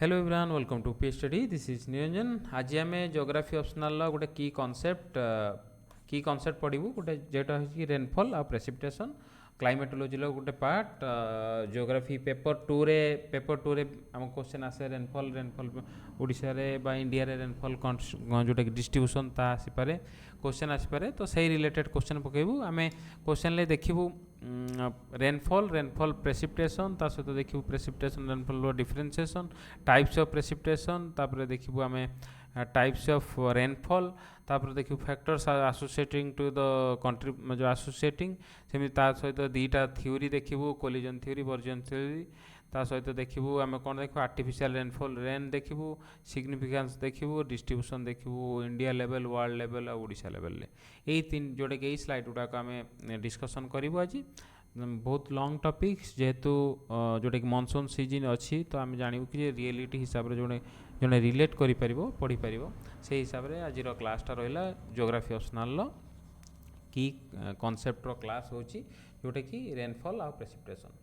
Hello everyone welcome to P study this is Niranjan. आज आम geography optional गोटे की कॉन्सेप्ट पढ़ू गोटे जेटा हो रेनफॉल आ प्रेसिपिटेशन क्लाइमेटोलॉजी गोटे पार्ट जियोग्राफी पेपर टू रे आम क्वेश्चन आसे रेनफॉल ओडिशा रे बा इंडिया रे रेनफॉल जोटा डिस्ट्रीब्यूशन ता आसीपारे क्वेश्चन आसीपारे तो सही रिलेटेड क्वेश्चन पकेबू आम क्वेश्चन ले देखिबू रेनफॉल प्रेसिपिटेशन ता सहित देखिबू precipitation rainfall differentiation types of precipitation तापर देखिबू आम टाइप्स ऑफ रेनफॉल तापर देखिबू factors associating to the country जो एसोसिएटिंग सेमि ता सहित दीटा थ्योरी देखिबू कोलिजन थ्योरी वर्जन थ्योरी ता सहित देखिबू आम कौन देखो आर्टिफिशियल रेनफॉल रेन देखिबू सिग्निफिकेंस देखिबू डिस्ट्रीब्यूशन देखिबू इंडिया लेवल वर्ल्ड लेवल और ओडिशा लेवल ले यही तीन जोड़े के स्लाइड गुड़ाक आम डिस्कसन करूँ आज बहुत लॉन्ग टॉपिक्स जेहेतु जोटा कि मॉनसून सीजन अच्छी तो आम जानू कि रियलिटी हिसाब से जोड़े जड़े रिलेट कर पढ़ी पार से हिसाब से आज क्लासटा रहा जियोग्राफी ऑप्शनल की कॉन्सेप्ट रो क्लास होची जोटा कि रेनफॉल और प्रेसिपिटेशन।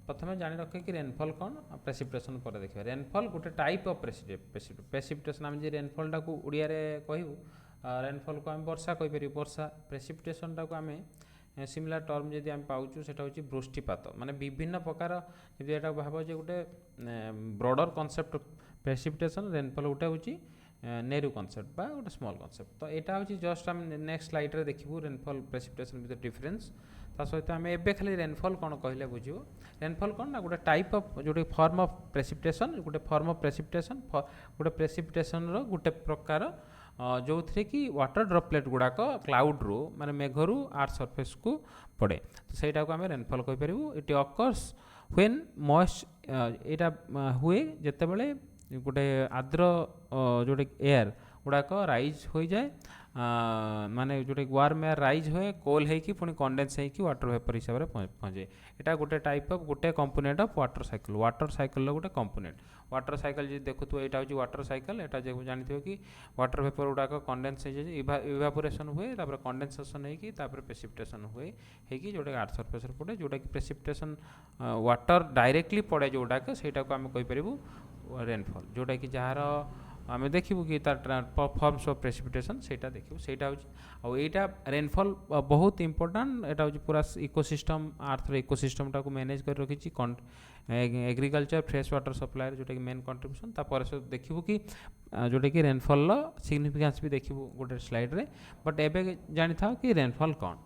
प्रथम जानी रखे कि रेनफॉल कौन प्रेसिपिटेशन पर देखिए रेनफॉल गोटे टाइप ऑफ प्रेसिपिटेशन आम जी रेनफॉल को उड़िया कहूँ रेनफॉल को आम वर्षा कहीपर वर्षा प्रेसिपिटेशन टाक आम सिमिलर टर्म जब आम पाचु से वृष्टिपात माने विभिन्न प्रकार जब यहाँ भाव जो गोटे ब्रॉडर कॉन्सेप्ट प्रेसिपिटेशन रेनफॉल गोटे हूँ नेहरू कॉन्सेप्ट बा गोटे स्मॉल कॉन्सेप्ट तो यहाँ हूँ जस्ट आम नेक्स्ट स्लाइड रे देखिबू रेनफॉल प्रेसिपिटेशन भितर डिफरेंस ता सहित आम एबे खाली रेनफॉल कौन कहले बुझिबो रेनफॉल कौन ना गोटे type of Jote form of precipitation गोटे फॉर्म ऑफ प्रेसिपिटेशन गोटे प्रेसिपिटेशन रो गोटे प्रकार जो थे कि वाटर ड्रपलेट गुड़ाक क्लाउड रू माने मेघरू आर्थ सरफेस को पड़े तो सहीटा को आम रेनफॉल कहीपर इट अकर्स व्हेन मॉइस्ट यहाँ हुए जिते बड़े गोटे आर्द्र जोटे एयर गुड़ाक राइज हो जाए माने जोटे वार्म एयर राइज हुए कोल है कि पुणी कंडेन्स है कि वाटर वेपर हिसाब से पहुँचे यहाँ गोटे टाइप ऑफ गोटे कंपोनेंट ऑफ वाटर साइकिल गोटे कंपोनेंट वाटर साइकिल जी देखु तो यहाँ हूँ वाटर साइकिल यहाँ जो जानते कि वाटर वेपर गुड़ाक कंडेन्स इवापोरेशन हुए तापर कंडेनसेशन होगी प्रेसिपिटेशन हुए कि जोटा आर्थ सरफेस पड़े जोटा कि प्रेसिपिटेशन वाटर डायरेक्टली पड़े जोटाक से आम कहीपर रेनफॉल जोटा कि जार आम देखू कि फॉर्म्स ऑफ प्रेसिपिटेशन से देखू से यहाँ रेनफॉल बहुत इंपोर्टेंट यहाँ हूँ पूरा इकोसिस्टम आर्थ इकोसिस्टम टाक मैनेज कर रखी एग्रीकल्चर फ्रेश वाटर सप्लाई जोटा कि मेन कंट्रीब्यूशन तापर से देखू कि जोटा कि रेनफॉल सिग्निफिकेंस भी देखू गोटे स्लाइड रे बट एबे जानी था कि रेनफॉल कौन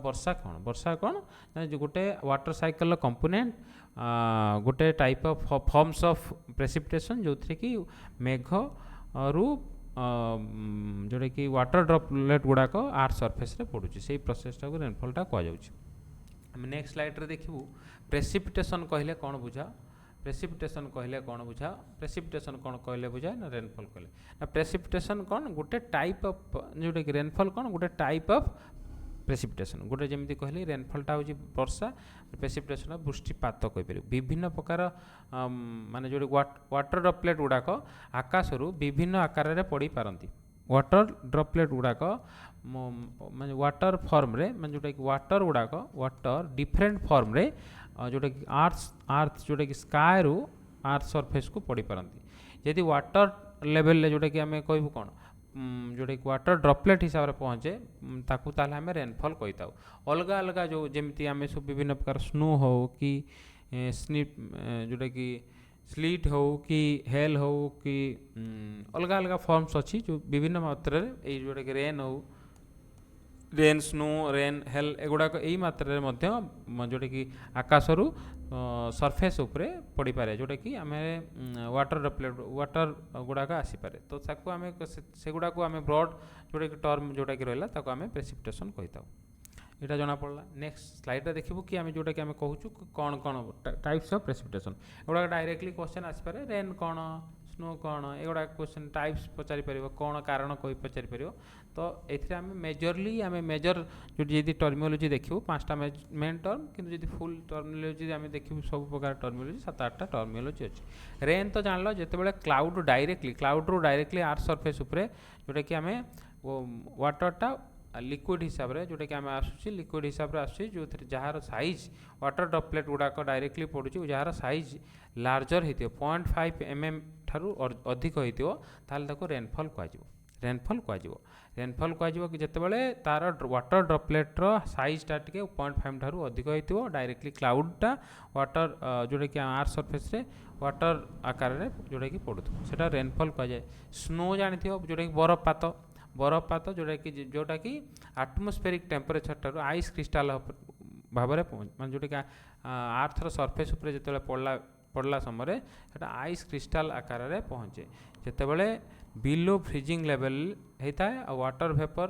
वर्षा कौन ना जो गोटे वाटर साइकिल कंपोनेंट गोटे type of forms of precipitation जो थे कि मेघ रू जोटा कि वाटर ड्रपलेट गुड़ाक आर्थ सरफेस रे पड़ुची से प्रोसेसटा को रेनफॉलटा कहुँ। नेक्स्ट स्लाइड रे देखिबू प्रेसिपिटेशन कहले कौन बुझा प्रेसिपिटेशन कहले कौन बुझा प्रेसिपिटेशन कौन कहले बुझा ना रेनफॉल कहले ना प्रेसिपिटेशन कौन गोटे टाइप ऑफ जोटा कि रेनफॉल कौन गोटे टाइप ऑफ प्रेसिपिटेशन गोटे जमी कहली रेनफॉलटा हूँ वर्षा प्रेसिपिटेशन वृष्टिपात कहीपर विभिन्न प्रकार माने जो वाटर ड्रपलेट गुड़ाक आकाशरू विभिन्न आकार में पड़ पारती वाटर ड्रपलेट गुड़ाक माने वाटर फॉर्म रे माने जोटा कि वाटर गुड़ाक वाटर डिफरेंट फॉर्म रे जोटा कि आर्थ जोटा कि स्काय रू आर्थ सरफेस को पड़ पारती यदि वाटर लेवल जोटा कि आम कहूँ कौन जोटा कि वाटर ड्रपलेट हिसाब से पहुँचे ताकू ताले हमें रेनफॉल कही था अलग अलग जो जमी आम सब विभिन्न प्रकार स्नो हो कि स्निप जोटा कि स्लीट हो कि हेल हो कि अलग अलग फॉर्म्स अच्छी जो विभिन्न मात्रा जोटा कि रेन स्नो रेन हेल एगुड़ाक यही मात्रा जोटा कि आकाशरू सरफेस उपरे पड़ पारे जोटा कि आम वाटर ड्रपलेट वाटर गुड़ाक आसीपे तो आम से गुड़ाक आम ब्रॉड जोटा कि टर्म जोटा कि रहा आम प्रेसिपिटेशन कही था यहाँ जना पड़ा। नेक्स्ट स्लाइड रे देखिबू कि आम जोटा कि आम कहूँ कौन कौन टाइप्स ऑफ प्रेसिपिटेशन एगुड़ा डायरेक्टली क्वेश्चन आसीपे रेन कौन स्नो कौन एगुड़ा क्वेश्चन टाइप्स पचारि पार कौन कारण कही पचारि पार तो ये आम मेजरली आम मेजर जो जी टर्मिनोलॉजी देखू पांचटा मेन टर्म किंतु जी फुल टर्मिनोलॉजी आम देखू सब प्रकार टर्मिनोलॉजी 7-8टा टर्मिनोलॉजी अच्छी रेन तो जानल जिते क्लाउड रू डायरेक्टली आर्थ सरफेस उपरे जोटा कि आम वाटरटा लिक्विड हिसाब से जोटा कि आम आसूँ लिक्विड हिसाब से आसूँ जो जार साइज वाटर ड्रपलेट गुड़ाक डायरेक्टली पड़ू जार साइज लार्जर होती 0.5 mm ଠାରୁ ଅଧିକ ହେଇଥିବ ତାହେଲେ ତାକୁ ରେନଫଲ୍ କୁହାଯିବ। रेनफॉल कहुव रेनफॉल कहुव कि जितेबाला तार वाटर ड्रॉपलेट्र साइजटा टे 0.5 ठारू अधिक होती डायरेक्टली क्लाउडटा वाटर जोटा कि आर्थ सरफेस रे वाटर आकार रे जोटा कि पड़ुथो सेटा रेनफॉल कहुए। स्नो जानी जोटा कि बरफपात जोटा कि आटमोस्फेरिक टेम्परेचर ठारू आइस क्रिस्टाल भाव में जोटा कि आर्थर सरफेस उपर जो पड़ला समय सेटा आइस क्रिस्टाल आकार रे पहुँचे जितेबाला बिलो फ्रीजिंग लेवल होता है और वाटर वेपर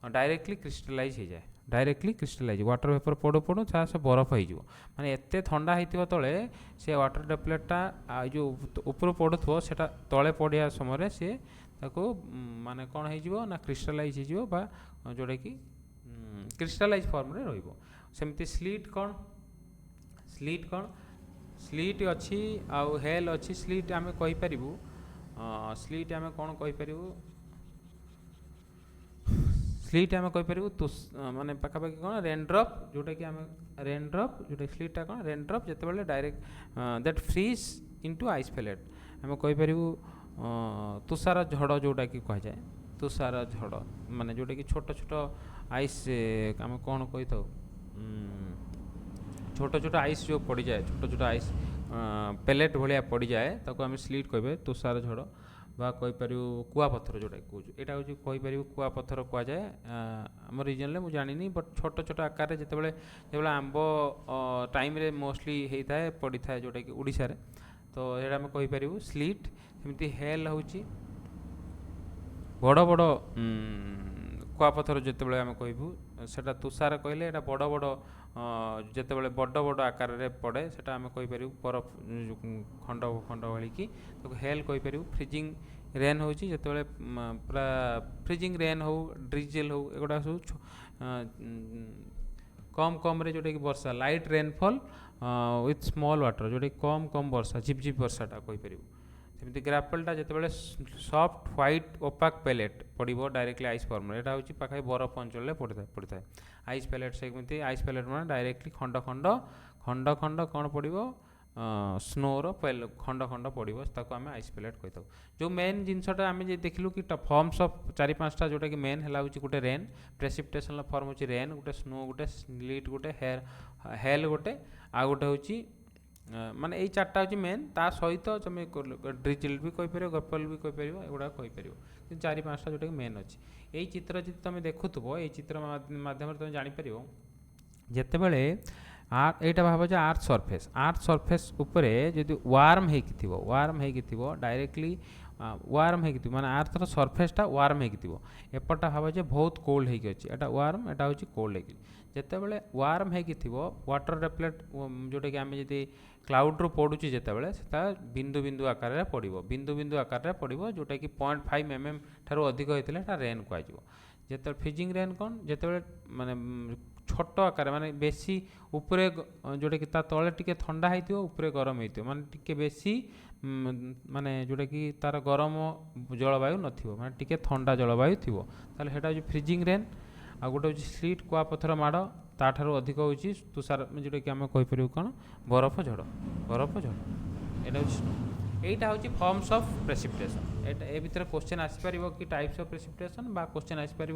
डायरेक्टली क्रिस्टलाइज हो जाए डायरेक्टली क्रिस्टलाइज वाटर वेपर पड़ू पड़ू से बरफ हो माने एते ठंडा होता तले से वाटर ड्रॉपलेटटा जो ऊपर पड़ू से तले पड़ा समय से ताको माने कौन हो ना क्रिस्टलाइज हो जोटा कि क्रिस्टलाइज फॉर्म रे रहिबो। सेमती स्लीट कौन स्लीट अच्छी आउ हेल अच्छी स्लीट आम कहीपर स्लीट आम कौन कहीपर स्लीट आम कहीपर माने पाखापाखि कौन रेनड्रप जोटा कि आम रेनड्रप जोटा स्लीटा कौन रेनड्रप जितेबाला direct that freeze into ice pellet आम कहीपर तुषार झड़ जोटा कि कह जाए तुषार झड़ माने जोटा कि छोट छोट आइस आम कौन कही था छोट छोट आइस जो पड़ जाए छोट छोट आइस पेलेट भाया पड़ जाए ताको आम स्लीट कहे तुषार झड़ बा कहीपर कुआपथर जोटा कौन यहाँ हूँ कहीपर कुआपथर कहुए आम रिजन में मुझे जानी बट छोट छोट आकार जितेबाला जो आंब टाइम रे मोस्टली होता है पड़ी था जोटा कि उड़ीसा रे तो ये आम कहीपर स्लीट सेमती हेल हूँ बड़ बड़ कुआपथर जितेबाला आम कहूँ सेटा तुषार कहले बड़ बड़ जितेबाला बड़ बड़ आकार रे पड़े सेटा आम कहीपर बरफ खंड खंड भाई कि हेल कहीपर फ्रीजिंग रेन हो जितेबाला पूरा फ्रीजिंग रेन हो ड्रिजल हो एगुड़ा सब कम कम रे जोटा कि वर्षा light rainfall with small water जोटा कम कम वर्षा झिपझिप वर्षाटा कहीपर सेमती ग्रापेलटा जितेबाला सॉफ्ट व्हाइट ओपाक पेलेट पड़ो डायरेक्टली आइस फॉर्म यहाँ हूँ पाखे बरफ अंचल पड़ता है आइस पेलेट सेमती आइस पेलेट मैंने डायरेक्टली खंड खंड खंड खंड कौन पड़ो स्नोर खंड खंड पड़ो ताको आम आइस पेलेट कही था। जो मेन जिनसटा आम देखिलु कि फॉर्म्स ऑफ 4-5टा जोटा कि मेन है गोटे रेन प्रेसिपिटेशन फॉर्म होची रेन गोटे स्नो गोटे स्लीट गोटे हेल गोटे आ गोटे होची माने यही 4टा हूँ मेन ता सहित तुम ड्रिजिल भी कहीपर गपल भी कहीपर एगुड़ा कहीपर 4-5टा जोटा कि मेन अच्छी यही चित्र जी तुम देखुव ये चित्र मध्यम तुम जापर जितेबाला यहाँ भाव जे आर्थ सरफेस उपरे जदि वार्म हो डायरेक्टली वार्म हो माने आर्थर सरफेसटा वार्म हो एपटा भाव जे बहुत कोल्ड होगी अच्छी एटा वार्म एटा हूँ कोल्ड होगी जितेबाला वार्म हो वाटर ड्रॉपलेट जोटा कि आम जी क्लाउड रू पड़ुची जितेबाला से बिंदु बिंदु आकार रे पड़ो बिंदु बिंदु आकार रे पड़ो जोटा कि 0.5 mm ठारू अधिक होता है रेन कहुए जिते फ्रीजिंग रेन कौन जितेबाला माने छोट आकार माने बेसी उपरे जोटा कि तले टिके ठंडा होती उपरे गरम होती माने टिके बेसी माने जोटा कि तार गरम जलवायु नथिबो माने टिके ठंडा जलवायु थिबो ताले हेटा जो फ्रीजिंग रेन आ गोटे हूँ स्लीट कुआपथर माड़ ताठारू अधिक हूँ तुषार जोटा कि आम कहीपर कौन बरफ झड़ यहाँ यहाँ हूँ फॉर्म्स ऑफ प्रेसिपिटेशन ए भितर क्वेश्चन आसपार कि टाइप्स ऑफ प्रेसिपिटेशन बा क्वेश्चन आसपार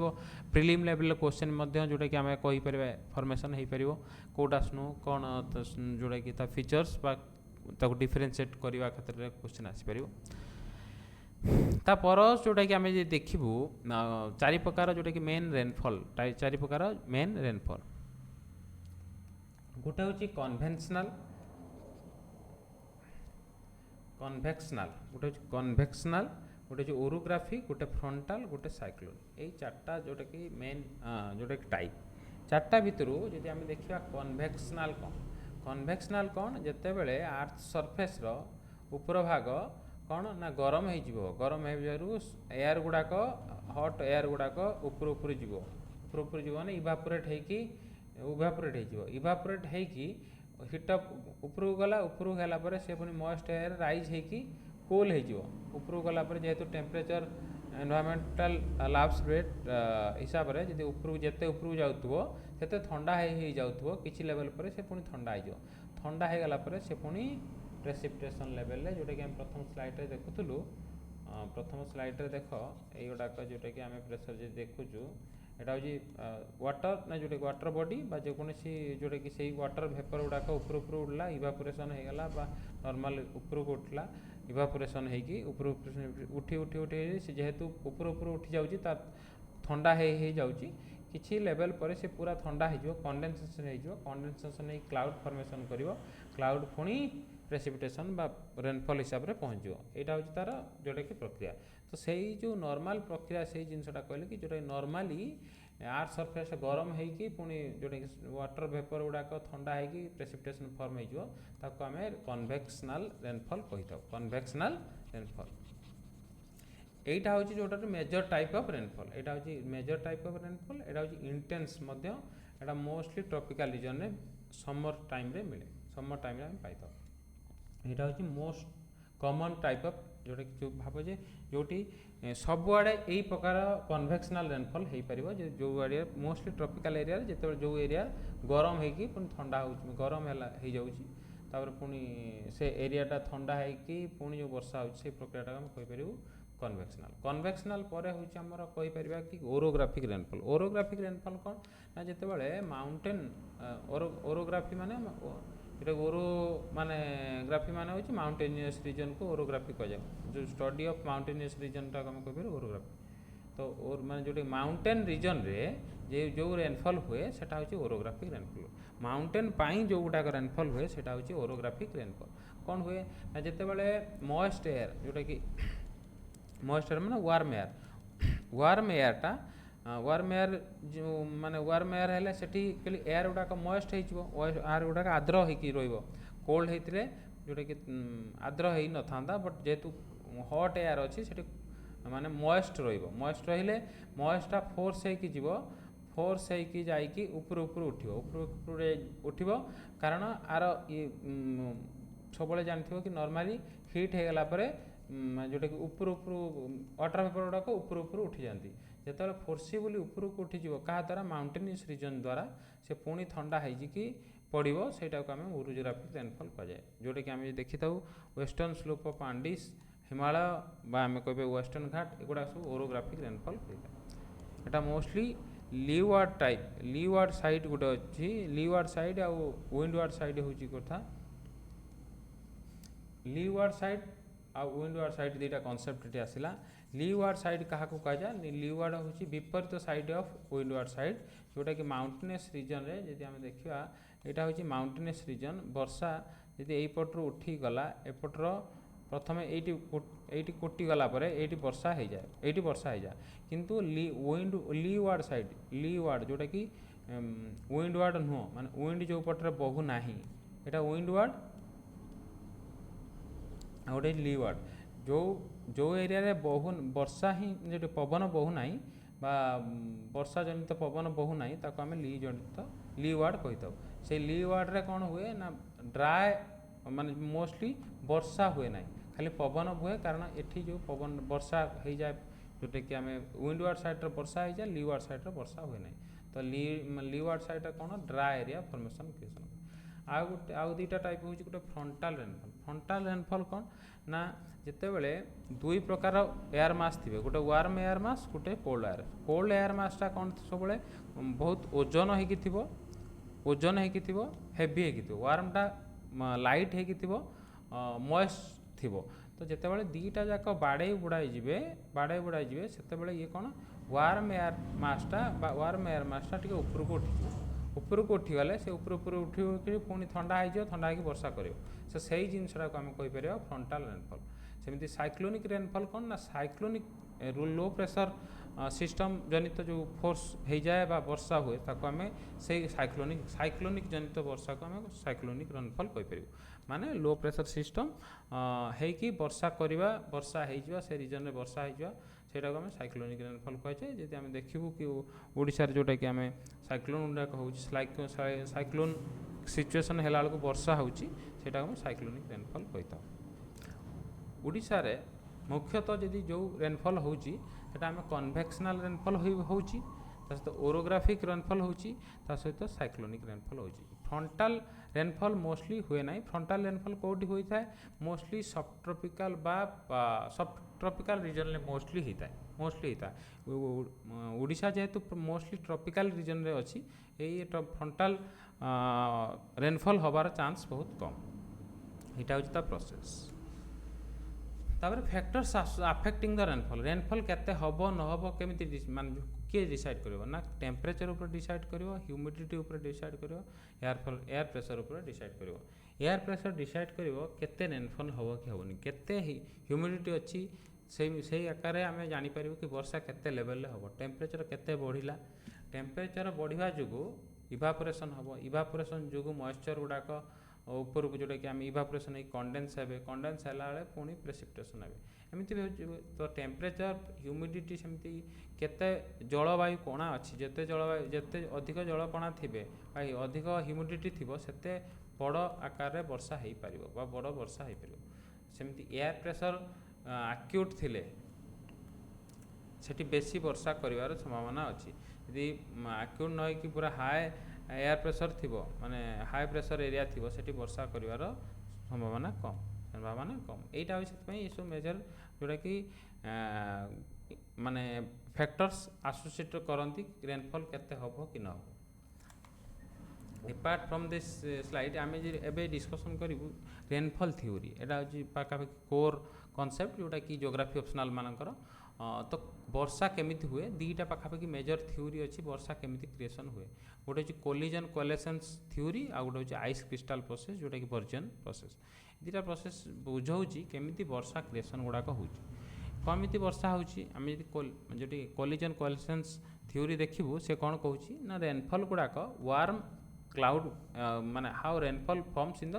प्रिलिम लेवल क्वेश्चन जोटा कि आम कहीपर फॉर्मेशन हो पार कौटा स्नो कौन जोटा कि फीचर्स बा डिफरेंशिएट करने क्षेत्र में क्वेश्चन आसपार तापर जोटा कि आम देखू 4 प्रकार जोटा कि मेन रेनफॉल 4 प्रकार मेन रेनफॉल गोटे हूँ कन्वेंशनल गोटे कन्वेक्शनल गोटे हूँ ओरोग्राफिक गोटे फ्रंटाल गोटे साइक्लोन यही 4टा जोटा कि मेन जोटा कि टाइप 4टा भितर जब आम देखा कन्वेक्शनल कौन जिते बड़े आर्थ सरफेस रो ऊपर भाग कौन ना गरम गरम हो एयर गुड़ाक हट एयर गुड़ाक ऊपर जीव माने इवापोरेट इवापोरेट होगी हिटअप ऊपर गला से पुणी मॉइस्ट एयर राइज होगी कूल हो गला जेहेतु टेम्परेचर एनवायरमेंटल लाब्स रेट हिसाब से जब ऊपर जिते ऊपर जाऊँ से ठंडा हो जाऊँ किसी लेवल पर से पुणी ठंडा हो गला से पुणी प्रेसिपिटेशन लेवल जोटा कि आम प्रथम स्लाइड रे देखुलु प्रथम स्लाइड रे देख ये गुड़ाक जोटा कि आम प्रेसर जो देखुचु एटा हूँ वाटर ना जोटा वाटर बॉडी बा जेकोसी जोटा कि से वाटर भेपर गुड़ाक ऊपर ऊपर उड़ला इवापोरेशन होगला बा नॉर्मल ऊपर को उठला इवापोरेशन होगी ऊपर उठी उठी उठी जेहेतु ऊपर ऊपर उठी जाऊँगी ठंडा हो जाऊँगी किसी लेवल पर से पूरा ठंडा हो कंडेनसेशन हो कंडेनसेशन हो क्लाउड फॉर्मेशन करिवो क्लाउड पुणी प्रेसिपिटेशन बा रेनफॉल हिसाब से पहुँच यहाँ हूँ तार जोटा कि प्रक्रिया तो से जो नॉर्मल प्रक्रिया से जिनसा कहले कि जोटा नॉर्मली आर्थ सरफेस गरम होगी पुणी जोटा कि वाटर वेपर गुड़ाक ठंडा होगी प्रेसिपिटेशन फॉर्म हो आम कन्वेक्शनल रेनफॉल कही था कन्वेक्शनल रेनफॉल एटा हूँ जोटा मेजर टाइप ऑफ रेनफॉल एटा हूँ मेजर टाइप ऑफ रेनफॉल एटा हूँ इंटेंस एटा मोस्टली ट्रॉपिकल रीजन में समर टाइम रे मिले समर टाइम रे हम पाई था यहाँ हूँ मोस्ट कॉमन टाइप ऑफ जोटा कि जो भाव जे जोटी सबुआड़े यही प्रकार कन्वेक्शनल रेनफॉल हो पार जो एरिया मोस्टली ट्रॉपिकल एरिया जिते जो एरिया गरम होगी पुणी ठंडा हो गरम हो जाऊँगी तापर पुणी से एरियाटा ठंडा होगी पुणी जो वर्षा हो प्रक्रियाटा हम कहीपर कन्वेक्शनल कन्वेक्शनल पर हूँ आमर कहीपर कि ओरोग्राफिक रेनफॉल ओरोग्राफिक रेनफॉल कौन ना जितेबाला माउंटेन ओरोग्राफी माने ये ओरो माने ग्राफी माने हूँ माउंटेनियस रीजन को ओरोग्राफी कह जाए जो स्टडी ऑफ माउंटेनियस रीजन टाक आम कह ओरोग्राफी तो माने जो माउंटेन रीजन रे जो रेनफॉल हुए सेटा हूँ ओरोग्राफिक रेनफॉल माउंटेन पाई जो गुटाक रेनफॉल हुए सेटा हूँ ओरोग्राफिक रेनफॉल कौन हुए ना जितेबाला मॉइस्ट एयर जोटा कि मॉइस्ट एयर माने वार्म एयरटा वार्म एयर जो माने वार्म एयर है सेठी एयर गुड़ाक मॉइस्ट हो एयर गुड़ाक आर्द्र हो कोल्ड होते जोटा कि आर्द्र हो न था बट जेहेतु हॉट एयर अच्छी से माने मॉइस्ट मॉइस्ट रहिले मॉइस्टा फोर्स हो फोर्स होगी ऊपर ऊपर उठिबो कारण आर ये सब जानथिबो कि नॉर्मली हीट हो गला परे जोटा कि ऊपर ऊपर वाटर वेपर गुड़ाक ऊपर ऊपर उठी जाती जिते फोर्सिबली ऊपर को उठीज क्या द्वारा माउंटेनियस रीजन द्वारा से पुणी ठंडा होगी पड़ो से आम ओरोग्राफिक रेनफॉल कहुए जोटा कि आम देखी था western slope of undies Himalaya आम कहे वेस्टर्न घाट एगुड़ा सब ओरोग्राफिक रेनफॉल होता है मोस्टली लीवार्ड साइड गोटे अच्छी लीवार्ड साइड आ विंडवार्ड साइड हूँ कथा लीवार्ड साइड आ विंडवार्ड साइड दुईटा कनसेप्ट आसला लीवार्ड साइड क्या कह जाए लीवार्ड हूँ विपरीत साइड ऑफ विंडवार्ड साइड जोटा कि माउंटेनियस रीजन रे जदि आम देखा यहाँ हूँ माउंटेनियस रीजन वर्षा जदि यहीपटर उठी गला एपटर प्रथम ये कोटी गला ये वर्षा हो जाए ये वर्षा हो जाए किंतु लीवार्ड साइड लीवार्ड जोटा कि विंडवार्ड नुह माने विंड जो पटर बहु ना यहाँ विंडवार्ड गोटे लीवार्ड जो एरिया रे बहु वर्षा ही जो पवन बहु ना बा वर्षा जनित पवन बहु ना ताको आम ली जनित लीवार्ड कही था से लीवार्ड रे कौन हुए ना ड्राए माने मोस्टली वर्षा हुए ना खाली पवन हुए कारण एठी जो पवन वर्षा हो जाए जोटा कि आम विंडवार्ड साइड वर्षा हो जाए लीवार्ड साइड वर्षा हुए ना तो लीवार्ड साइड कौन ड्राए एरिया फॉर्मेशन क्रिएशन आउ दुईटा टाइप हूँ गोटे फ्रंटाल रेनफॉल कौन ना जितेबले दुई प्रकार एयर मास थे गोटे वार्म एयर मास गोटे कोल्ड एयर मासटा कौन सब बहुत ओजन होजन हो हेवी हो वार्मटा लाइट हो मॉइस्ट थी तो जितेबाला दुईटा जाक बाड़े बुड़ाई जीवे से ये कौन वार्म एयर मासटा वार्म एयर मासटा टी ऊपर को ऊपर को उठीगले से ऊपर उठी पुणी ठंडा हो वर्षा कर से जिनसा आम कहीपर फ्रंटाल रेनफॉल सेमती साइक्लोनिक रेनफॉल कौन ना साइक्लोनिक लो प्रेशर सिस्टम जनित जो फोर्स हो जाए वर्षा हुए ताको आम से साइक्लोनिक जनित वर्षा को आम साइक्लोनिक रेनफॉल कहीपर माने लो प्रेशर सिस्टम होगी वर्षा करवा वर्षा हो से रीजन में वर्षा हो सेटा को आम साइक्लोनिक रेनफॉल कहे जब आम देखू कि ओडिशा जोटा कि आम साइक्लोन गुड़ाक हो साइक्लोन सिचुएसन है वर्षा होटा आम साइक्लोनिक रेनफॉल कही था ओडिशा रे मुख्यतः जदि जो रेनफॉल होची सेटा आम कन्वेक्शनल रेनफॉल होची सहित ओरोग्राफिक रेनफॉल होची सहित साइक्लोनिक रेनफॉल होची फ्रंटाल रेनफॉल मोस्टली हुए ना। फ्रंटाल रेनफॉल कौटी होता है मोस्टली सब ट्रॉपिकल बा सब ट्रॉपिकल रीजन में मोस्टली होता है ओडिशा जेहेतु मोस्टली ट्रॉपिकल रीजन रे अच्छी ये फ्रंटाल रेनफॉल हबार चांस बहुत कम यहाँ हूँ प्रोसेस। तापर फैक्टर्स अफेक्टिंग द रेनफॉल केते हबो न हबो केमिति मान किए डिसाइड करिवो ना टेम्परेचर ऊपर डिसाइड करिवो ह्यूमिडिटी ऊपर डिसाइड करिवो एयर प्रेशर ऊपर डिसाइड करिवो। एयर प्रेशर डिसाइड करिवो केते रेनफॉल हबो कि हबोनी केते ह्यूमिडिटी अच्छी से आकार आम जापर कि वर्षा केते लेवल हम टेम्परेचर केते बढ़िला टेम्परेचर बढ़िया जुगु इवापोरेशन हम इवापोरेशन जुगु मॉइस्चर गुड़ाक ऊपर को जोटा कि आम इवापोरेशन कंडेन्स हे कंडेन्स है पुणी प्रेसिपिटेशन हे एमती तो टेम्परेचर ह्यूमिडिटी सेमती केते जलवायु कणा अच्छी जिते जलवायु जिते अधिक जलकणा थे अधिक ह्यूमिडिटी थी सेते बड़ आकार वर्षा हो पार बड़ वर्षा हो पार सेमती एयर प्रेशर आक्यूट थिले सेठी बेसी वर्षा करिवार संभावना अच्छी यदि आक्यूट न कि पूरा हाई एयर प्रेशर थी माने हाई प्रेशर एरिया थी सेठी वर्षा करिवार संभावना कम एटा ये सब मेजर जोटा कि माने फैक्टर्स एसोसिएट करती रेनफॉल केते हबो कि न हबो। एपार्ट फ्रॉम दिस स्लाइड आम एबे डिस्कशन करूँ रेनफॉल थ्योरी एटा हूँ पाखापाखि कोर कॉन्सेप्ट जोटा कि जियोग्राफी ऑप्शनल मानकर तो वर्षा केमिति हुए दीटा पाखापाखि मेजर थ्योरी अच्छी वर्षा केमिति क्रिएशन हुए गोटे हूँ कोलिजन कोलेसेंस थ्योरी आ गोटे हूँ आइस क्रिस्टाल प्रोसेस जोटा कि वर्जन प्रोसेस दीटा प्रोसेस बुझाऊँगी केमिति वर्षा क्रिएशन गुड़ाक हो कमिति वर्षा होम जो कोलिजन कोलेसेंस थ्योरी देखू से कौन कहूँ ना रेनफॉल गुड़ाक वार्म क्लाउड माने how rainfall forms in the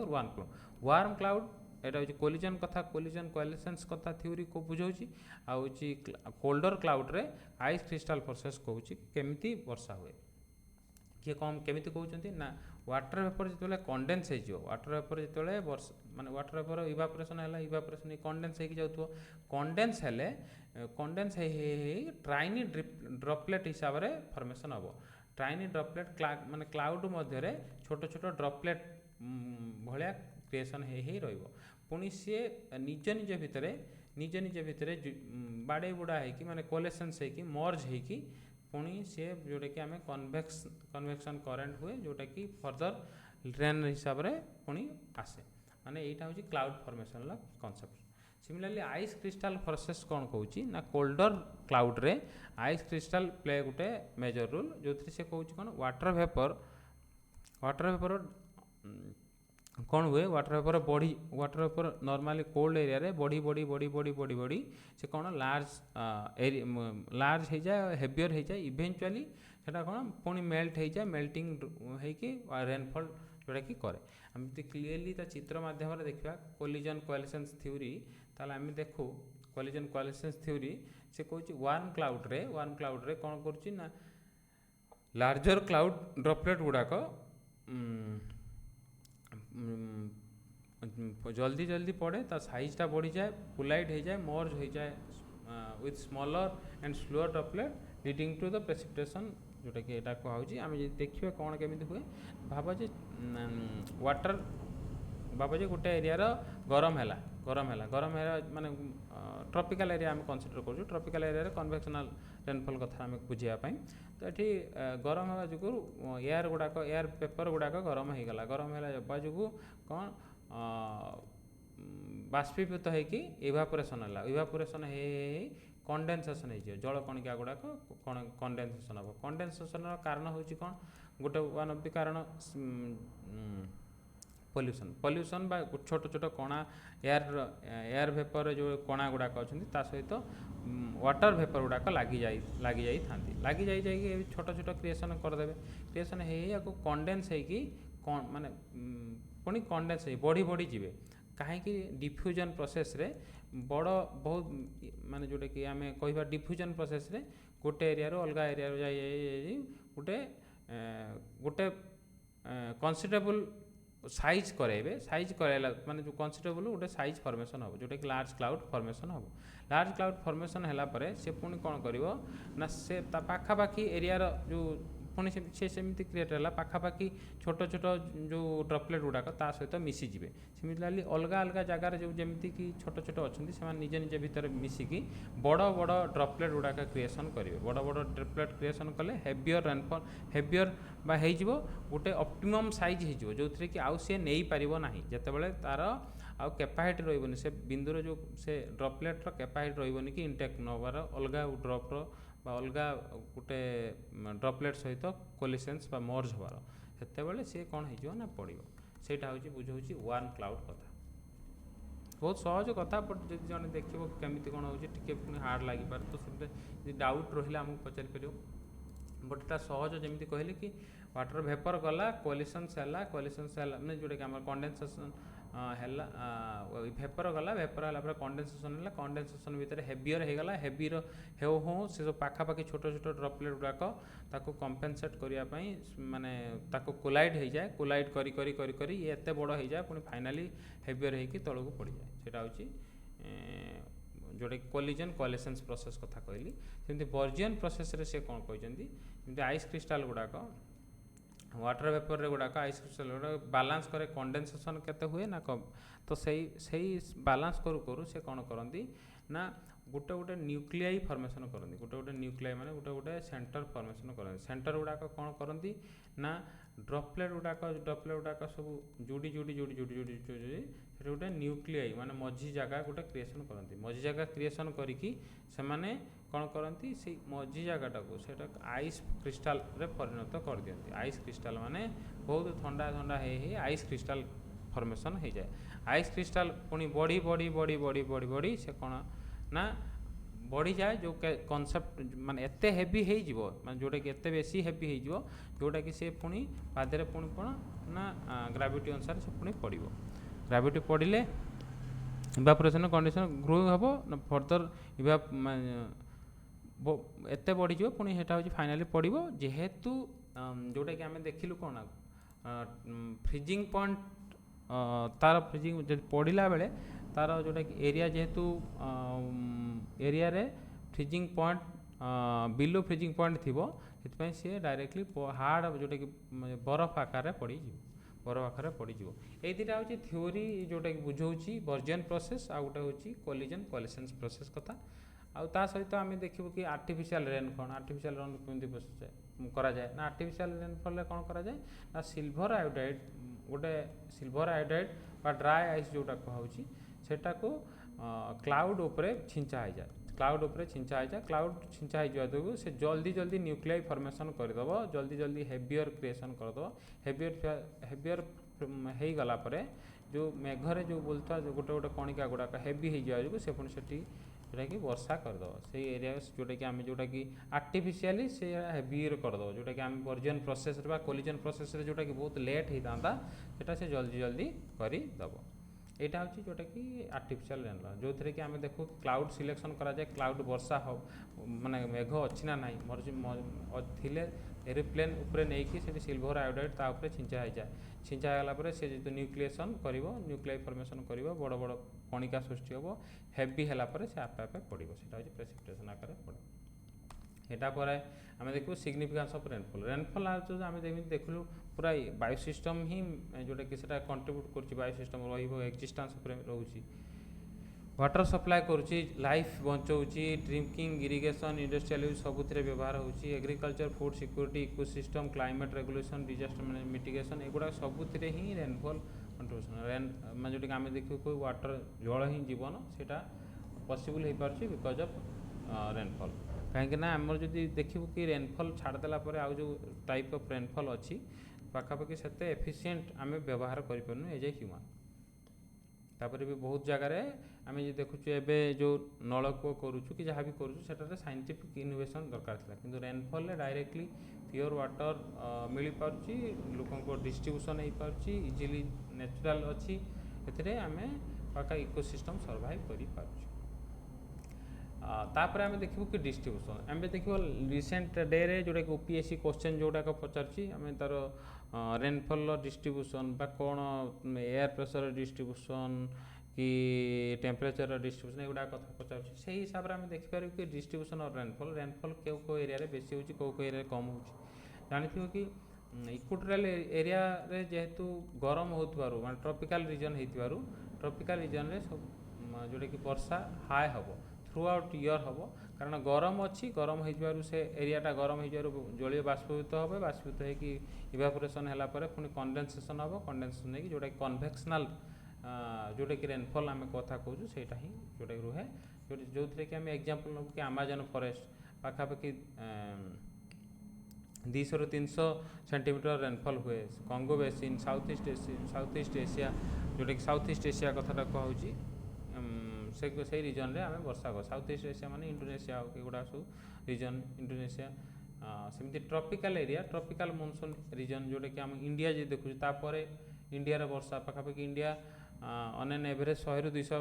warm cloud एटा हूँ कोलिजन कथा कोलिजन कोलेसेंस कथा थ्योरी को बुझाऊँगी आउँ कोल्डर क्लाउड रे आइस क्रिस्टाल प्रोसेस कहूँ केमिति वर्षा हुए किए कम केमिति कहते ना वाटर वेपर जो कंडेन्स हो वाटर वेपर जो माने वाटर वेपर इवापोरेशन है इवापोरेशन कंडेन्स हो जाऊ कंडेन्स हेले कंडेन्स ट्राइनी ड्रॉपलेट हिसाब से फॉर्मेशन हम ट्राइनी ड्रॉपलेट माने क्लाउड मध्य छोट छोट ड्रॉपलेट भाया क्रिएशन हो पुणी सी निज निज भितर बाड़े बुड़ा है माने कोलेसेंस है मर्ज है पुणी सी जोटा कि आम कन्वेक्शन करेन्ट हुए जोटा कि फर्दर रेन हिसाब से पुणी आसे माने यहाँ हूँ cloud formation concept. Similarly ice crystal process कौन कहूँ ना कोल्डर क्लाउड रे आइस क्रिस्टाल प्ले गोटे मेजर रोल जो से कहूँ कौन वाटर वेपर कौन हुए water vapour normally cold area रे बढ़ी से कौन लार्ज हो जाए हेवियर हो जाए इवेंचुअली सेटा कौन पुणी मेल्ट हो जाए मेल्टिंग होइकी रेनफॉल जोटा कि करे आम क्लीयरली चित्र माध्यम देखा कोलिजन कोलेसेंस थ्योरी ताले आम देखू कोलिजन कोलेसेंस थ्योरी से कहूँ वार्म क्लाउड रे कौन कर लार्जर क्लाउड ड्रॉपलेट गुड़ाक जल्दी जल्दी पड़े ता साइजटा बढ़ी जाए पुलाइट हो जाए मर्ज हो जाए with smaller and slower droplet leading to the precipitation जोटा कि यहाँ कहूँ आम देखिए कौन केमिति हुए भाव जे वाटर भाव जे गोटे एरिया गरम है माने ट्रॉपिकल एरिया आम कंसीडर करूँ ट्रॉपिकल एरिया कन्वेक्शनल रेनफॉल कथा आम बुझापी तो ये गरम होगा जुगु एयर गुड़ाक एयर पेपर गुड़ाक गरम होगा गरम है जुगु कौन बाष्पीभूत होगी इवापोरेशन है इवापोरेशन कंडेनसेशन हो जल कणिका गुड़ाक कंडेनसेशन हम कंडेनसेशन कारण हूँ कौन गोटे वन ऑफ द कारण पॉल्यूशन बा छोट छोट कणा एयर वेपर जो कणा गुड़ाक अच्छा सहित वाटर वेपर गुड़ाक लगी जाई छोट छोट क्रिएशन करदे क्रिएशन हो कंडेन्स हो माने पुणी कंडेन्स बढ़ी जी कहीं डिफ्यूजन प्रोसेस रे बड़ बहुत माने जोटा कि आम कह डिफ्यूजन प्रोसेस रे गोटे एरिया अलग एरिया जाए गोटे कनसिडरेबल साइज कराइबे साइज कराइला माने जो कनसिडरेबल गोटे साइज फॉर्मेशन हम जोटा कि लार्ज क्लाउड फॉर्मेशन हम लार्ज क्लाउड फॉर्मेशन है से पुणी कौन कर ना से पाखापाखि एरिया जो पुणी से सेमती क्रिएट है पाखापाखि छोट छोट जो ड्रपलेट गुड़ाक ता सहित मिसीजे सिमिलारली अलग अलग जगार जो जमी कि छोट छोट अच्छा से निज निज भितर मिसिकी बड़ बड़ ड्रपलेट गुड़ाक क्रिएसन करेंगे बड़ बड़ ड्रपलेट क्रिएसन कले हेवियर रेनफॉल हेवियर बा हो गोटे ऑप्टिमम साइज हो जो थे कि आउ सी नहीं पार ना जिते तार आउ कैपासिटी रही से बिंदुर जो से ड्रपलेट्र कैपासिटी रही कि इंटेक्ट नबार अलग ड्रप्र अलग गोटे ड्रपलेट सहित कोलिसेंस बा मर्ज हबार से सी कौन हो पड़ो सेटा हूँ बुझे वन क्लाउड कथा बहुत सहज कथा बट जब जन देखो केमी कौन हो हार्ड लगे तो से डाउट रहा आमको पचारि पार बट एटा सहज जमी कहले कि वाटर वेपर गला कोलिशन्स है मैंने जोटा कि कंडेनसेशन है वेपर गला वेपर है कंडेनसेशन है कंडेनसेशन भितर हेवियर होगला हेवीर हो से सब पाखापाखि छोट छोट ड्रपलेट गुड़ाक ताको कंपेनसेट करने माने ताको कोलाइड हो जाए कोलाइड करी करी करी करी ये एत बड़ हो जाए पुणी फाइनाली हेवियर होगी तौक पड़ जाए सेटा हूँ जोटा कि कोलिजन कोलेसेंस प्रोसेस कथा कहली सेमती बर्जियन प्रोसेस रे से कौन कहते आइस क्रिस्टाल गुड़ाक वाटर वेपर गुड़ाक आइस क्रिस्टाल गुड़ाक बालांस करे कंडेनसेशन केते हुए ना कम तो सही बालांस करू करू से कौन करती ना गोटे गोटे न्यूक्लियाई फॉर्मेशन करती गोटे गोटे न्यूक्लियाई माने गोटे गोटे सेंटर फॉर्मेशन करती सेंटर गुड़ाक कौन करती ना ड्रपलेट गुड़ाक सब जोड़ी जोड़ी जोड़ी जोड़ी जोड़ी जोड़ी गोटे न्यूक्लियाई माने मझी जगह गोटे क्रिएसन करती मझी जगह क्रिएसन करिकी सेमाने कौन करती से मझी जगटा को सेटा आइस क्रिस्टाल रे परिणत कर दियंती आइस क्रिस्टाल माने बहुत ठंडा ठंडा हे आइस क्रिस्टाल फॉर्मेशन हो जाए आइस क्रिस्टाल पुणी बढ़ी बढ़ी बढ़ी बढ़ी बढ़ी बढ़ी से कौन ना बढ़ी जाए जो कॉन्सेप्ट माने एते हेवी हो माने जोटा कि एते बेसी हेवी हो जोटा कि से पुणी पादरे पुणी कौन ना ग्राविटी अनुसार से पुणी पड़ो ग्राविटी पड़े इवापोरेशन कंडीशन ग्रो हम फर्दर एते बढ़ी पुणी सेटा हूँ फाइनाली पड़ो जेहेतु जोटा कि आम देखिलु कौन फ्रिजिंग पॉइंट तार फ्रिजिंग जब पड़ा बेले तार जोटा कि एरिया जेहेतु एरिया रे freezing point below freezing point थी से डायरेक्टली हार्ड जोटा कि बरफ आकार पड़ बरफ आकार पड़ज ये दुटा हूँ थ्योरी जोटा कि बुझाऊँ बर्जियन प्रोसेस आ गोटे हूँ कोलिजन कोलिसेंस प्रोसेस कथा आ सहित आम देखू कि आर्टिफिशियल रेन कौन आर्टिफिशियल रेन कमी कराए ना आर्टिफिशियल रेनफल कौन कराए ना सिल्भर आयोडाइड गोटे सिल्भर आयोडाइड बा ड्राए आइस जोटा कहूँ सेटा को क्लाउड उपरे छिंचा हो जाए क्लाउड उपरे छिंचा हो जाए क्लाउड छिंचा हो जाए से जल्दी जल्दी न्यूक्लियाई फॉर्मेशन करदेव जल्दी जल्दी हेवियर क्रिएसन करदेव हेवियर हो गला परे जो मेघरे जो बोलता जो गोटे गोटे कणिका गुड़ाक हेवी हो जाए से पुणी से जोटा कि वर्षा करदेव से एरिया जोटा कि आम जोटा कि आर्टिफिशियली से हेवीर करदेव जोटा कि आम बर्जियन प्रोसेस बा कोलिजन प्रोसेस जोटा कि बहुत लेट होता सेटा से जल्दी जल्दी करदेव यहाँ हूँ जोटा कि आर्टिफिशियल रेनफॉल जो थे कि आम देखो क्लाउड सिलेक्शन कराए क्लाउड वर्षा हो माने मेघ अच्छी ना ना थिले एरोप्लेन उपरे नहीं कि सिल्भर आयोडाइड ता उपरे छिंचा हो जाए छिंचा होगा से जो न्यूक्लिएसन कर न्यूक्लियाई फॉर्मेशन कर बड़ बड़ कणिका सृष्टि हम हेवी है से आपे आपे पड़ो से हूँ प्रेसिपिटेशन आकार पड़े यहाँ पर आम देखो सिग्निफिकेंस ऑफ रेनफॉल रेनफॉल आम देखलु पूरा बायो सिस्टम ही जोटा कि कंट्रीब्यूट कर बायो सिस्टम एक्जिस्टेंस रोचे वाटर सप्लाई करुच्ची लाइफ बचाऊँगी ड्रिंकिंग इरिगेशन इंडस्ट्रियल यूज सबुथ व्यवहार होची agriculture food security ecosystem climate regulation disaster mitigation एगुड़ा सबुथ ही रेनफॉल कंट्रीब्यूशन रेन जो आम देखो वाटर जल ही जीवन से पॉसिबल हो पार्टी बिकज ऑफ रेनफॉल कहीं आमर जो देखू कि रेनफॉल छाड़देला आउ जो टाइप ऑफ रेनफॉल अच्छी पाखापाखि से एफिशिएंट आम व्यवहार करूँ एज ए ह्यूमन तापर भी बहुत जगार आम देखुचु एबे जो नलकूप करुचु कि जहाँ भी करुचु साइंटिफिक इनोवेशन दरकार था किंतु रेनफॉल डायरेक्टली प्योर वाटर मिल पार्ची लोक डिस्ट्रीब्यूशन हो पार्ची इजिली नेचुरल अच्छी एथिरे आम पाका इकोसिस्टम सर्वाइव कर पार्छु तापर आम देखू कि डिस्ट्रीब्यूशन आम देखो रिसेंट डे रे जोटा कि ओपीएससी क्वेश्चन जोटाक पचार आम तार रेनफॉल डिस्ट्रीब्यूशन बा कौन एयर प्रेशर डिस्ट्रीब्यूशन कि टेम्परेचर डिस्ट्रीब्यूशन एगुड़ा कथा पचार से हिसाब से आम देखिपार कि डिस्ट्रीब्यूशन ऑफ रेनफॉल रेनफॉल क्यों एरिया बेसी हो एरिया कम हो ଜାଣିଥିବ କି ଇକ୍ୱେଟୋରିଆଲ ଏରିଆରେ ଯେହେତୁ ଗରମ ହେଉଥିବାରୁ ମାନେ ଟ୍ରପିକାଲ ରିଜନ୍ ହେଇଥିବାରୁ ଟ୍ରପିକାଲ ରିଜନ୍ରେ ସବୁ ଯେଉଁଟାକି ବର୍ଷା ହାଏ ହେବ ଥ୍ରୁ ଆଉଟ୍ ଇୟର୍ ହେବ, କାରଣ ଗରମ ଅଛି, ଗରମ ହେଇଯିବାରୁ ସେ ଏରିଆଟା ଗରମ ହେଇଯିବାରୁ ଜଳୀୟ ବାଷ୍ପୀଭୂତ ହେବ, ବାଷ୍ପୀଭୂତ ହେଇକି ଇଭାପୋରେସନ୍ ହେଲା ପରେ ପୁଣି କଣ୍ଡେନସେସନ୍ ହେବ, କଣ୍ଡେନସେସନ୍ ହେଇକି ଯେଉଁଟାକି କନଭେକ୍ସନାଲ୍ ଯେଉଁଟାକି ରେନଫଲ୍ ଆମେ କଥା କହୁଛୁ ସେଇଟା ହିଁ ଯେଉଁଟାକି ରୁହେ, ଯେଉଁଥିରେ କି ଆମେ ଏକ୍ଜାମ୍ପଲ୍ ନେବୁ କି ଆମାଜନ ଫରେଷ୍ଟ ପାଖାପାଖି 200 ରୁ 300 ସେଣ୍ଟିମିଟର ରେନଫଲ୍ ହୁଏ। Congo basin, south east Asia ଯେଉଁଟାକି ସାଉଥ୍ ଇଷ୍ଟ ଏସିଆ କଥାଟା କୁହାହେଉଛି, ସେଇ ରିଜନ୍ରେ ଆମେ ବର୍ଷା କରୁ। ସାଉଥ୍ ଇଷ୍ଟ ଏସିଆ ମାନେ ଇଣ୍ଡୋନେସିଆ ଆଉ ଏଗୁଡ଼ା ସବୁ ରିଜନ୍, ଇଣ୍ଡୋନେସିଆ। ସେମିତି tropical area, tropical monsoon region ଯେଉଁଟାକି ଆମେ ଇଣ୍ଡିଆ ଯଦି ଦେଖୁଛୁ, ତାପରେ ଇଣ୍ଡିଆର ବର୍ଷା ପାଖାପାଖି ଇଣ୍ଡିଆ ଅନ୍ ଏନ୍ ଏଭରେଜ୍ 100 ରୁ 200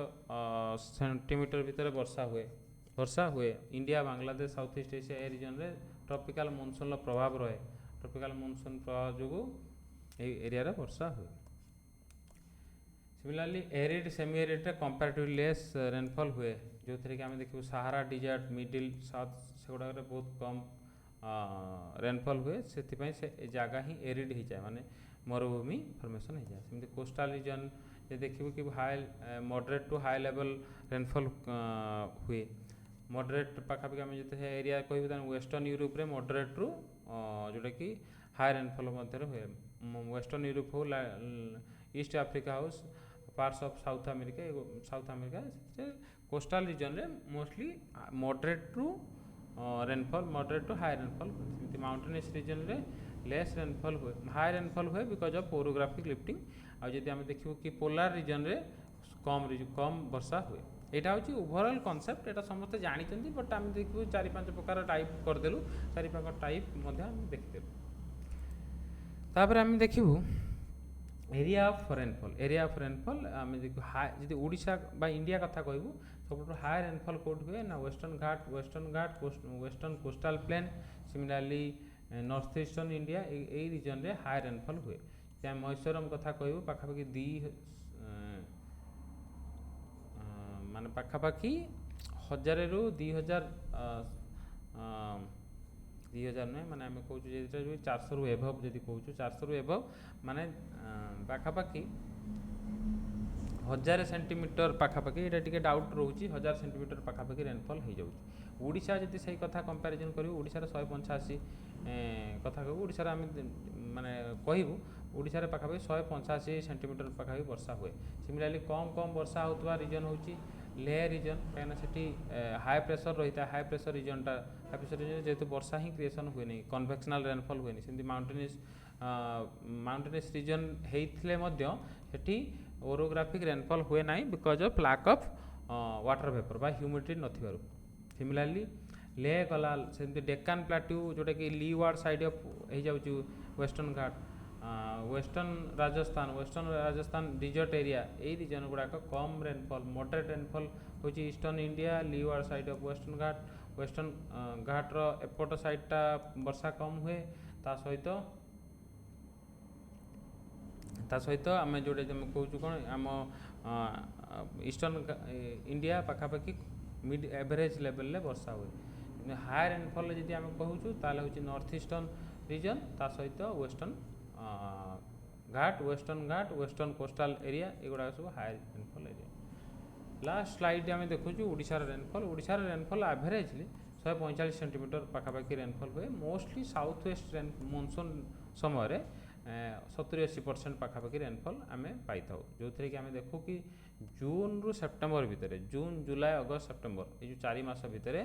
ସେଣ୍ଟିମିଟର ଭିତରେ ବର୍ଷା ହୁଏ। India, Bangladesh, south east Asia ଏ ରିଜନ୍ରେ ଟ୍ରପିକାଲ ମନସୁନ୍ର ପ୍ରଭାବ ରହେ। ଟ୍ରପିକାଲ ମନସୁନ୍ ପ୍ରଭାବ ଯୋଗୁଁ ଏହି ଏରିଆରେ ବର୍ଷା ହୁଏ। ସିମିଲାରଲି ଏରିଡ୍ ସେମି ଏରିଡ୍ରେ କମ୍ପାରେଟିଭଲି ଲେସ୍ ରେନଫଲ୍ ହୁଏ, ଯେଉଁଥିରେ କି ଆମେ ଦେଖିବୁ ସାହାରା ଡିଜର୍ଟ, ମିଡିଲ୍ ସାଉଥ୍ ସେଗୁଡ଼ାକରେ ବହୁତ କମ୍ ରେନଫଲ୍ ହୁଏ, ସେଥିପାଇଁ ସେ ଜାଗା ହିଁ ଏରିଡ୍ ହେଇଯାଏ, ମାନେ ମରୁଭୂମି ଫର୍ମେସନ୍ ହେଇଯାଏ। ସେମିତି କୋଷ୍ଟାଲ ରିଜନ୍ ଯେ ଦେଖିବୁ କି moderate to high level rainfall ହୁଏ। ମଡରେଟ୍ ପାଖାପାଖି ଆମେ ଯଦି ସେ ଏରିଆ କହିବୁ ତାହେଲେ ୱେଷ୍ଟର୍ଣ୍ଣ ୟୁରୋପରେ ମଡରେଟ୍ରୁ ଯେଉଁଟାକି ହାଇ ରେନଫଲ୍ ମଧ୍ୟରେ ହୁଏ। ୱେଷ୍ଟର୍ଣ୍ଣ ୟୁରୋପ ହଉ, ଇଷ୍ଟ ଆଫ୍ରିକା ହଉ, ପାର୍ଟସ୍ ଅଫ୍ ସାଉଥ୍ ଆମେରିକା, ସେଥିରେ କୋଷ୍ଟାଲ ରିଜନ୍ରେ ମୋଷ୍ଟଲି ମଡରେଟ୍ରୁ rainfall, moderate to high rainfall ହୁଏ। ସେମିତି ମାଉଣ୍ଟେନିୟସ୍ ରିଜନ୍ରେ ଲେସ୍ ରେନଫଲ୍ ହୁଏ, ହାଇ ରେନଫଲ୍ ହୁଏ ବିକଜ୍ ଅଫ୍ ଓରୋଗ୍ରାଫିକ୍ ଲିଫ୍ଟିଂ। ଆଉ ଯଦି ଆମେ ଦେଖିବୁ କି ପୋଲାର ରିଜନ୍ରେ କମ୍ ବର୍ଷା ହୁଏ। ଏଇଟା ହେଉଛି ଓଭରଅଲ୍ କନସେପ୍ଟ, ଏଇଟା ସମସ୍ତେ ଜାଣିଛନ୍ତି, ବଟ୍ ଆମେ ଦେଖିବୁ 4-5 ପ୍ରକାର ଟାଇପ୍ କରିଦେଲୁ, 4-5 ଟାଇପ୍ ମଧ୍ୟ ଆମେ ଦେଖିଦେଲୁ। ତାପରେ ଆମେ ଦେଖିବୁ ଏରିଆ ଅଫ୍ ରେନଫଲ୍। ଆମେ ଯଦି ଓଡ଼ିଶା ବା ଇଣ୍ଡିଆ କଥା କହିବୁ, ସବୁଠୁ ହାଇ ରେନଫଲ୍ କେଉଁଠି हुए ନା western Ghat, western coastal plain, similarly north eastern India, ଏଇ ରିଜନ୍ରେ ହାଇ ରେନଫଲ୍ ହୁଏ। ଯଦି ଆମେ ମୈଶୋରମ୍ କଥା କହିବୁ, ପାଖାପାଖି ମାନେ ପାଖାପାଖି 1000ରୁ 2000 ନୁହେଁ, ମାନେ ଆମେ କହୁଛୁ ଯେଟା 400ରୁ ଏଭବ୍, ଯଦି କହୁଛୁ 400ରୁ ଏଭବ୍ ମାନେ ପାଖାପାଖି 1000 ସେଣ୍ଟିମିଟର ପାଖାପାଖି, ଏଇଟା ଟିକେ ଡାଉଟ୍ ରହୁଛି, 1000 ସେଣ୍ଟିମିଟର ପାଖାପାଖି ରେନଫଲ୍ ହେଇଯାଉଛି। ଓଡ଼ିଶା ଯଦି ସେଇ କଥା କମ୍ପାରିଜନ୍ କରିବୁ, ଓଡ଼ିଶାର 185 କଥା କହିବୁ, ଓଡ଼ିଶାରେ ଆମେ ମାନେ କହିବୁ ଓଡ଼ିଶାରେ ପାଖାପାଖି 185 ସେଣ୍ଟିମିଟର ପାଖାପାଖି ବର୍ଷା ହୁଏ। ସିମିଲାରଲି କମ୍ ବର୍ଷା ହେଉଥିବା ରିଜନ୍ ହେଉଛି ଲେ ରିଜନ୍, କାହିଁକିନା ସେଠି ହାଇ ପ୍ରେସର୍ ରହିଥାଏ। ହାଇ ପ୍ରେସର୍ ରିଜନ୍ରେ ଯେହେତୁ ବର୍ଷା ହିଁ କ୍ରିଏସନ୍ ହୁଏନି, କନଭେକ୍ସନାଲ୍ ରେନଫଲ୍ ହୁଏନି। ସେମିତି ମାଉଣ୍ଟେନିୟସ୍ ରିଜନ୍ ହେଇଥିଲେ ମଧ୍ୟ ସେଠି ଓରୋଗ୍ରାଫିକ୍ ରେନଫଲ୍ ହୁଏ ନାହିଁ, because of lack of water vapour ବା ହ୍ୟୁମିଡିଟି ନଥିବାରୁ। ସିମିଲାରଲି ଲେ ଗଲା, ସେମିତି ଡେକାନ୍ ପ୍ଲାଟ୍ୟୁ ଯେଉଁଟାକି ଲିୱାର୍ଡ଼ ସାଇଡ଼୍ ଅଫ୍ ହେଇଯାଉଛି western Ghat, western Rajasthan desert area, ଏଇ ରିଜନ୍ ଗୁଡ଼ାକ କମ୍ ରେନଫଲ୍, ମଡରେଟ୍ ରେନଫଲ୍ ହେଉଛି eastern India, leeward side of western Ghat. Western ଘାଟର ଏପଟ ସାଇଡ଼୍ଟା ବର୍ଷା କମ୍ ହୁଏ। ତା ସହିତ ଆମେ ଯେଉଁଟା ଆମେ କହୁଛୁ କ'ଣ, ଆମ ଇଷ୍ଟର୍ଣ୍ଣ ଇଣ୍ଡିଆ ପାଖାପାଖି ମିଡ୍ ଏଭରେଜ୍ ଲେଭେଲରେ ବର୍ଷା ହୁଏ। କିନ୍ତୁ ହାଇ ରେନଫଲ୍ ଯଦି ଆମେ କହୁଛୁ ତାହେଲେ ହେଉଛି ନର୍ଥ ଇଷ୍ଟର୍ଣ୍ଣ ରିଜନ୍, ତା ସହିତ ୱେଷ୍ଟର୍ଣ୍ଣ ୱେଷ୍ଟର୍ଣ୍ଣ କୋଷ୍ଟାଲ ଏରିଆ, ଏଗୁଡ଼ାକ ସବୁ high rainfall area. Last slide ଆମେ ଦେଖୁଛୁ ଓଡ଼ିଶାର ରେନଫଲ୍ ଆଭରେଜଲି 145 ସେଣ୍ଟିମିଟର ପାଖାପାଖି ରେନଫଲ୍ ହୁଏ। ମୋଷ୍ଟଲି ସାଉଥ୍ ୱେଷ୍ଟ ମନସୁନ୍ ସମୟରେ 70-80% ପାଖାପାଖି ରେନଫଲ୍ ଆମେ ପାଇଥାଉ, ଯେଉଁଥିରେ କି ଆମେ ଦେଖୁ କି ଜୁନ୍ରୁ ସେପ୍ଟେମ୍ବର ଭିତରେ, ଜୁନ୍, ଜୁଲାଇ, ଅଗଷ୍ଟ, ସେପ୍ଟେମ୍ବର, ଏଇ ଯେଉଁ 4 ମାସ ଭିତରେ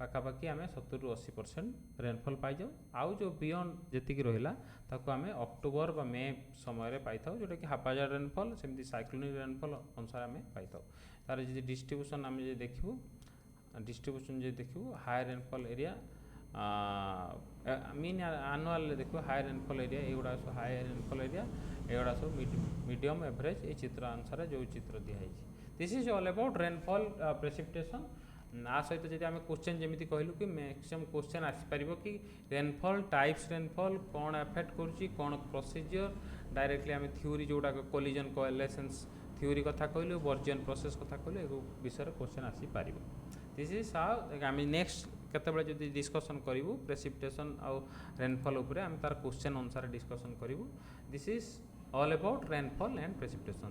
ପାଖାପାଖି ଆମେ 70-80% ରେନଫଲ୍ ପାଇଯାଉ। ଆଉ ଯେଉଁ ବିୟଣ୍ଡ ଯେତିକି ରହିଲା ତାକୁ ଆମେ ଅକ୍ଟୋବର ବା ମେ ସମୟରେ ପାଇଥାଉ, ଯେଉଁଟାକି ହାପାଜାର୍ଡ଼ ରେନଫଲ୍, ସେମିତି ସାଇକ୍ଲୋନିକ୍ ରେନଫଲ୍ ଅନୁସାରେ ଆମେ ପାଇଥାଉ। ତାର ଯଦି ଡିଷ୍ଟ୍ରିବ୍ୟୁସନ୍ ଆମେ ଯଦି ଦେଖିବୁ, ହାଇ ରେନଫଲ୍ ଏରିଆ ମିନ୍ ଆନୁଆଲରେ ଦେଖିବୁ, ହାଇ ରେନଫଲ୍ ଏରିଆ ଏଗୁଡ଼ା ସବୁ ହାଇ ରେନଫଲ୍ ଏରିଆ, ଏଗୁଡ଼ା ସବୁ ମିଡ଼ିୟମ୍ ଏଭରେଜ୍, ଏଇ ଚିତ୍ର ଅନୁସାରେ ଯେଉଁ ଚିତ୍ର ଦିଆହେଇଛି। This is all about rainfall precipitation. ଆ ସହିତ ଯଦି ଆମେ କ୍ୱେଶ୍ଚନ୍ ଯେମିତି କହିଲୁ କି ମ୍ୟାକ୍ସିମମ୍ କ୍ୱେଶ୍ଚନ୍ ଆସିପାରିବ କି ରେନଫଲ୍ ଟାଇପ୍ସ, ରେନଫଲ୍ କ'ଣ ଆଫେକ୍ଟ କରୁଛି, କ'ଣ ପ୍ରୋସିଜିଓର, ଡାଇରେକ୍ଟଲି ଆମେ ଥିଓରି ଯେଉଁଟାକ କୋଲିଜନ୍ କୋଆଲେସନ୍ସ ଥିଓରି କଥା କହିଲୁ, ବର୍ଜିଆନ୍ ପ୍ରୋସେସ୍ କଥା କହିଲୁ, ଏ ବିଷୟରେ କ୍ୱେଶ୍ଚନ୍ ଆସିପାରିବ। ଦିସ୍ ଇଜ୍ ହାଉ ଆମେ ନେକ୍ସଟ केतेबेले जदि डिस्कसन करिवु प्रेसिपिटेशन आउ रेनफॉल उपरे हम तार क्वेश्चन अनुसार डिस्कसन करिवु this is all about rainfall and precipitation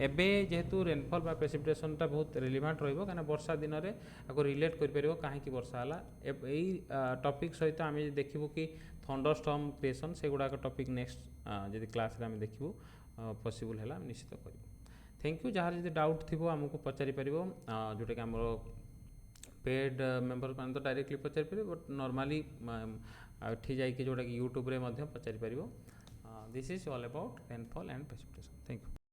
एबे जेहेतु रेनफॉल बा प्रेसिपिटेशन टा बहुत रिलेवेंट रहइबो काना वर्षा दिन रे आको रिलेट कर परिबो काहे कि वर्षा हला एई टॉपिक सहित हम देखिबो कि थंडर स्टॉर्म क्रिएशन से गुडा का टॉपिक नेक्स्ट जदि क्लास रे हम देखिबो पॉसिबल हैला हम निश्चित करिबो थैंक यू जहाँ जदि डाउट थिबो हमको पचारि परिबो जोटा कि हमरो पेड मेंबर मान तो डायरेक्टली पचारि परिबो बट नॉर्मली ठी जाई कि जोटा कि यूट्यूब रे मध्य पचारि परिबो this is all about rainfall and precipitation thank you.